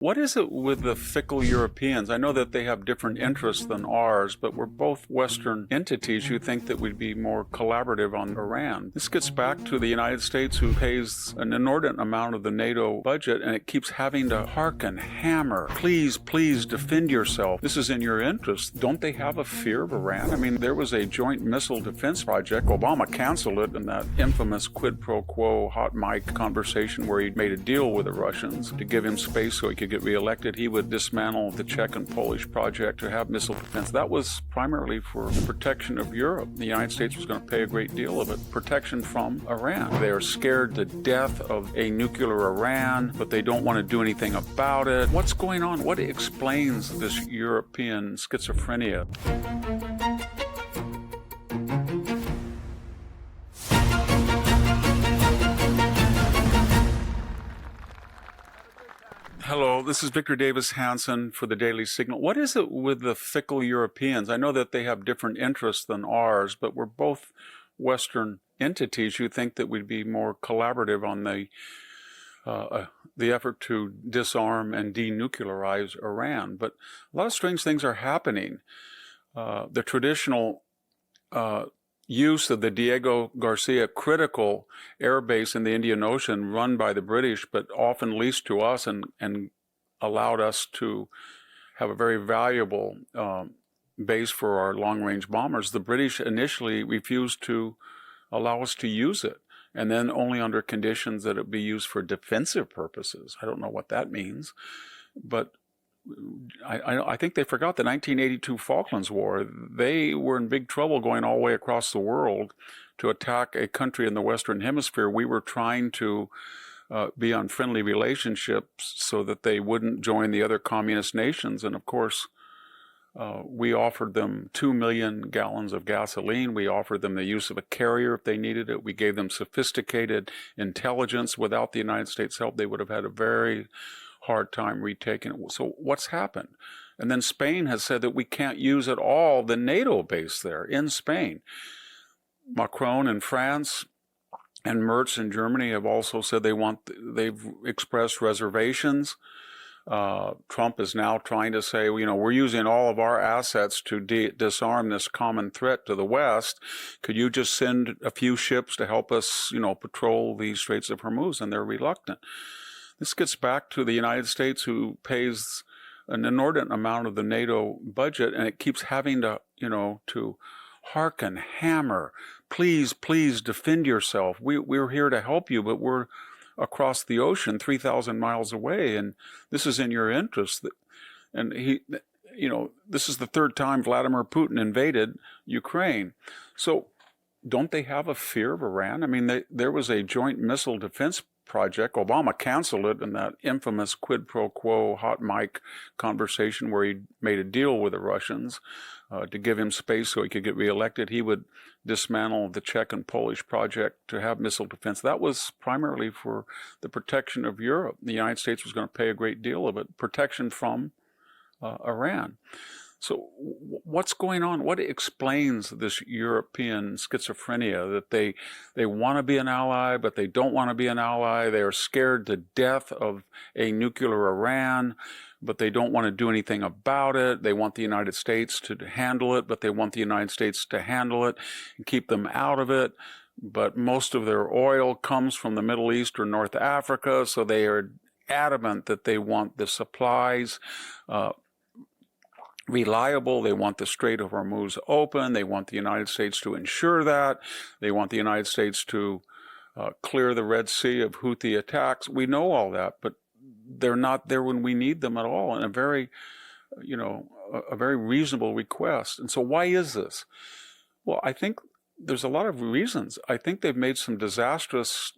What is it with the fickle Europeans? I know that they have different interests than ours, but we're both Western entities who think that we'd be more collaborative on Iran. This gets back to the United States, who pays an inordinate amount of the NATO budget, and it keeps having to hearken, hammer, please, please defend yourself. This is in your interest. Don't they have a fear of Iran? I mean, there was a joint missile defense project. Obama canceled it in that infamous quid pro quo hot mic conversation where he made a deal with the Russians to give him space so he could get reelected. He would dismantle the Czech and Polish project to have missile defense. That was primarily for the protection of Europe. The United States was going to pay a great deal of it. Protection from Iran. They are scared to death of a nuclear Iran, but they don't want to do anything about it. What's going on? What explains this European schizophrenia? Hello, this is Victor Davis Hanson for the Daily Signal. What is it with the fickle Europeans? I know that they have different interests than ours, but we're both Western entities who think that we'd be more collaborative on the effort to disarm and denuclearize Iran. But a lot of strange things are happening. The traditional use of the Diego Garcia critical air base in the Indian Ocean, run by the British, but often leased to us and allowed us to have a very valuable base for our long-range bombers. The British initially refused to allow us to use it, and then only under conditions that it be used for defensive purposes. I don't know what that means, but I think they forgot the 1982 Falklands War. They were in big trouble going all the way across the world to attack a country in the Western Hemisphere. We were trying to be on friendly relationships so that they wouldn't join the other communist nations. And of course, we offered them 2 million gallons of gasoline. We offered them the use of a carrier if they needed it. We gave them sophisticated intelligence. Without the United States' help, they would have had a very hard time retaking it. So what's happened? And then Spain has said that we can't use at all the NATO base there in Spain. Macron in France and Merz in Germany have also said they've expressed reservations. Trump is now trying to say, we're using all of our assets to disarm this common threat to the West. Could you just send a few ships to help us, patrol the Straits of Hormuz? And they're reluctant. This gets back to the United States, who pays an inordinate amount of the NATO budget, and it keeps having to, to hearken, hammer, please, please defend yourself. We're here to help you, but we're across the ocean, 3,000 miles away, and this is in your interest. And this is the third time Vladimir Putin invaded Ukraine. So don't they have a fear of Iran? I mean, there was a joint missile defense project. Obama canceled it in that infamous quid pro quo hot mic conversation where he made a deal with the Russians to give him space so he could get reelected. He would dismantle the Czech and Polish project to have missile defense. That was primarily for the protection of Europe. The United States was going to pay a great deal of it, protection from Iran. So what's going on? What explains this European schizophrenia that they want to be an ally, but they don't want to be an ally? They are scared to death of a nuclear Iran, but they don't want to do anything about it. They want the United States to handle it, but they want the United States to handle it and keep them out of it. But most of their oil comes from the Middle East or North Africa, so they are adamant that they want the supplies reliable. They want the Strait of Hormuz open. They want the United States to ensure that. They want the United States to clear the Red Sea of Houthi attacks. We know all that, but they're not there when we need them at all, and a very reasonable request. And so why is this? Well, I think there's a lot of reasons. I think they've made some disastrous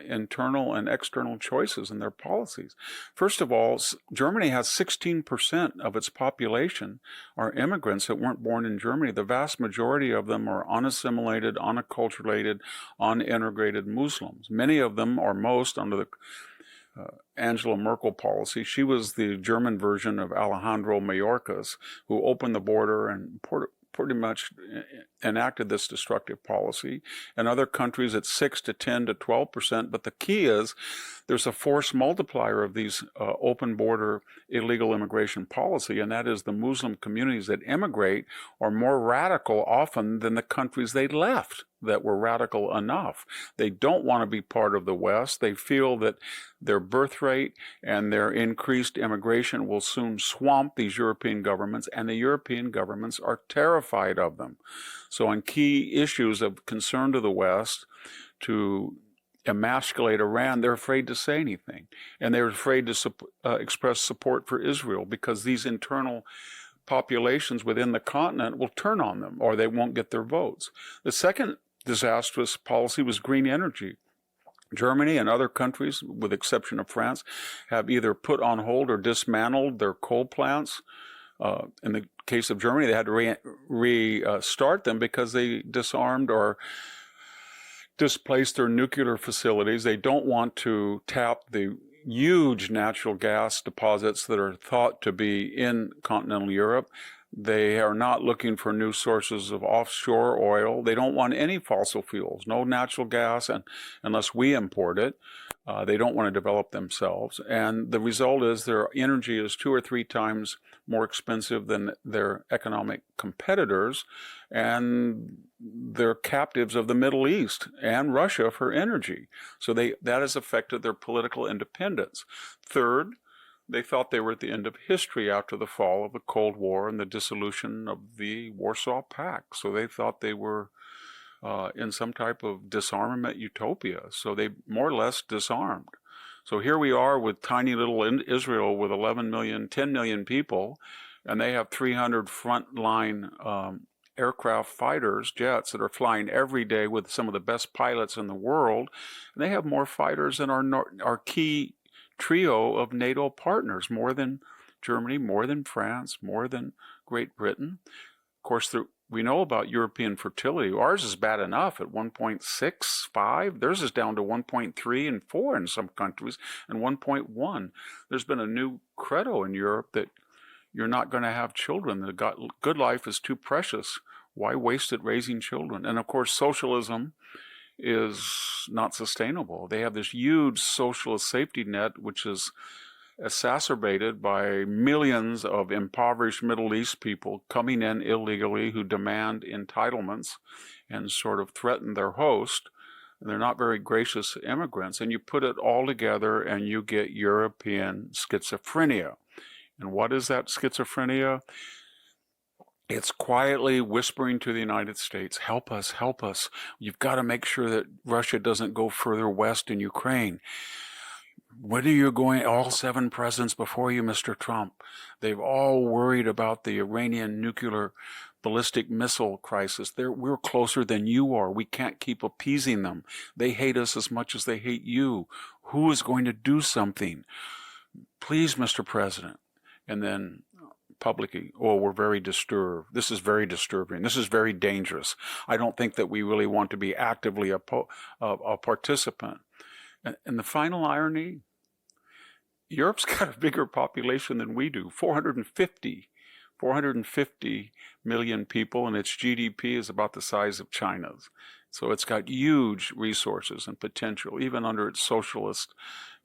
internal and external choices in their policies. First of all, Germany has 16% of its population are immigrants that weren't born in Germany. The vast majority of them are unassimilated, unacculturated, unintegrated Muslims. Many of them, or most, under the Angela Merkel policy. She was the German version of Alejandro Mayorkas, who opened the border and pretty much enacted this destructive policy. In other countries, it's 6 to 10 to 12%. But the key is there's a force multiplier of these open border illegal immigration policy, and that is the Muslim communities that immigrate are more radical often than the countries they left that were radical enough. They don't want to be part of the West. They feel that their birth rate and their increased immigration will soon swamp these European governments, and the European governments are terrified of them. So on key issues of concern to the West, to emasculate Iran, they're afraid to say anything. And they're afraid to express support for Israel because these internal populations within the continent will turn on them or they won't get their votes. The second disastrous policy was green energy. Germany and other countries, with the exception of France, have either put on hold or dismantled their coal plants. In the case of Germany, they had to restart them because they disarmed or displaced their nuclear facilities. They don't want to tap the huge natural gas deposits that are thought to be in continental Europe. They are not looking for new sources of offshore oil. They don't want any fossil fuels, no natural gas, and unless we import it. They don't want to develop themselves. And the result is their energy is 2 or 3 times more expensive than their economic competitors, and they're captives of the Middle East and Russia for energy. So that has affected their political independence. Third, they thought they were at the end of history after the fall of the Cold War and the dissolution of the Warsaw Pact. So they thought they were in some type of disarmament utopia. So they more or less disarmed. So here we are with tiny little Israel with 11 million, 10 million people, and they have 300 frontline aircraft fighters, jets, that are flying every day with some of the best pilots in the world. And they have more fighters than our key trio of NATO partners, more than Germany, more than France, more than Great Britain. Of course, we know about European fertility. Ours is bad enough at 1.65. Theirs is down to 1.3 and 4 in some countries, and 1.1. There's been a new credo in Europe that you're not going to have children. The good life is too precious. Why waste it raising children? And of course, socialism is not sustainable. They have this huge socialist safety net, which is exacerbated by millions of impoverished Middle East people coming in illegally who demand entitlements and sort of threaten their host. And they're not very gracious immigrants. And you put it all together and you get European schizophrenia. And what is that schizophrenia? It's quietly whispering to the United States, help us, help us. You've got to make sure that Russia doesn't go further west in Ukraine. When are you going? All 7 presidents before you, Mr. Trump, they've all worried about the Iranian nuclear ballistic missile crisis. We're closer than you are. We can't keep appeasing them. They hate us as much as they hate you. Who is going to do something? Please, Mr. President. And then publicly, we're very disturbed. This is very disturbing. This is very dangerous. I don't think that we really want to be actively a participant. And the final irony, Europe's got a bigger population than we do, 450 million people, and its GDP is about the size of China's. So it's got huge resources and potential, even under its socialist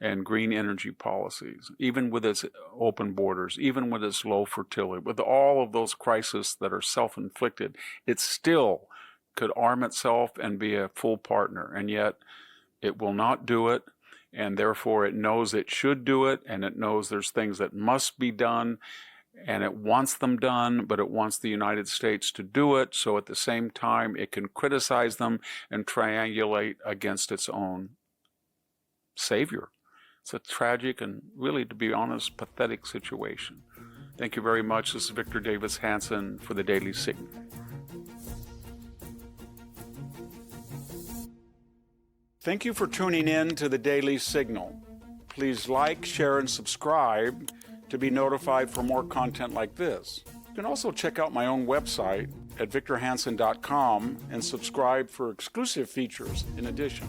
and green energy policies, even with its open borders, even with its low fertility, with all of those crises that are self-inflicted, it still could arm itself and be a full partner. And yet it will not do it, and therefore it knows it should do it, and it knows there's things that must be done, and it wants them done, but it wants the United States to do it, so at the same time it can criticize them and triangulate against its own savior. It's a tragic and really, to be honest, pathetic situation. Thank you very much. This is Victor Davis Hanson for the Daily Signal. Thank you for tuning in to the Daily Signal. Please like, share, and subscribe to be notified for more content like this. You can also check out my own website at victorhanson.com and subscribe for exclusive features in addition.